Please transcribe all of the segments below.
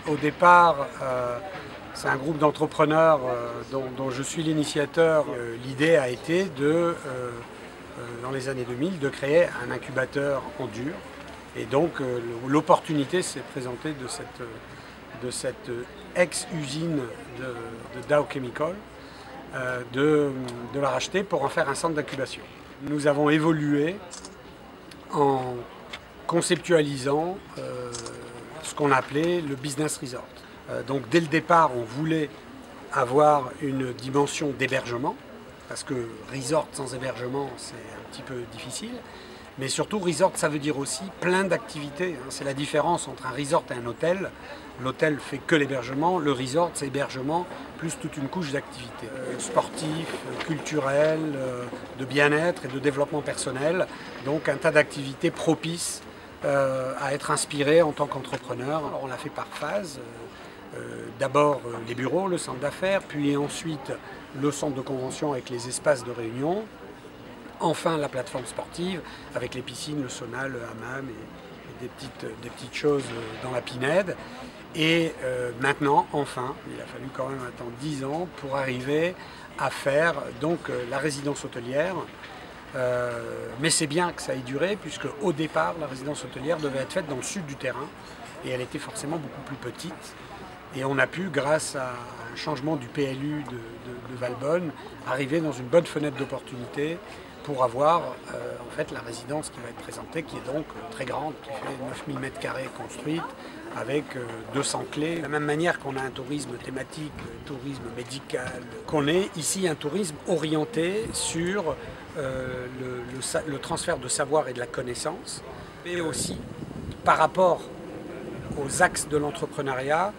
Au départ, c'est un groupe d'entrepreneurs dont je suis l'initiateur. L'idée a été dans les années 2000, de créer un incubateur en dur. Et donc l'opportunité s'est présentée de cette ex-usine de Dow Chemical, de la racheter pour en faire un centre d'incubation. Nous avons évolué en conceptualisant ce qu'on appelait le business resort. Donc dès le départ, on voulait avoir une dimension d'hébergement, parce que resort sans hébergement, c'est un petit peu difficile. Mais surtout, resort, ça veut dire aussi plein d'activités. C'est la différence entre un resort et un hôtel. L'hôtel fait que l'hébergement, le resort, c'est hébergement, plus toute une couche d'activités sportifs, culturelles, de bien-être et de développement personnel. Donc un tas d'activités propices à être inspiré en tant qu'entrepreneur. Alors on l'a fait par phase. D'abord les bureaux, le centre d'affaires, puis ensuite le centre de convention avec les espaces de réunion. Enfin la plateforme sportive avec les piscines, le sauna, le hammam et des petites choses dans la Pinède. Et maintenant, enfin, il a fallu quand même attendre 10 ans pour arriver à faire donc la résidence hôtelière. Mais c'est bien que ça ait duré, puisque au départ, la résidence hôtelière devait être faite dans le sud du terrain, et elle était forcément beaucoup plus petite. Et on a pu, grâce à un changement du PLU de Valbonne, arriver dans une bonne fenêtre d'opportunité pour avoir en fait la résidence qui va être présentée, qui est donc très grande, qui fait 9000 m² construite, avec 200 clés. De la même manière qu'on a un tourisme thématique, un tourisme médical, qu'on ait ici un tourisme orienté sur le transfert de savoir et de la connaissance, mais aussi par rapport aux axes de l'entrepreneuriat,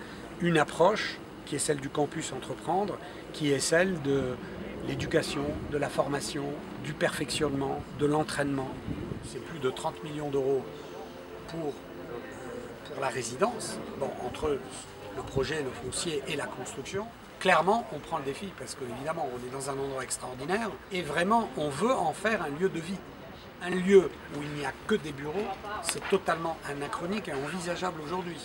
une approche qui est celle du campus entreprendre, qui est celle de l'éducation, de la formation, du perfectionnement, de l'entraînement. C'est plus de 30 millions d'euros pour la résidence, bon, entre le projet, le foncier et la construction. Clairement, on prend le défi parce qu'évidemment, on est dans un endroit extraordinaire et vraiment, on veut en faire un lieu de vie. Un lieu où il n'y a que des bureaux, c'est totalement anachronique et envisageable aujourd'hui.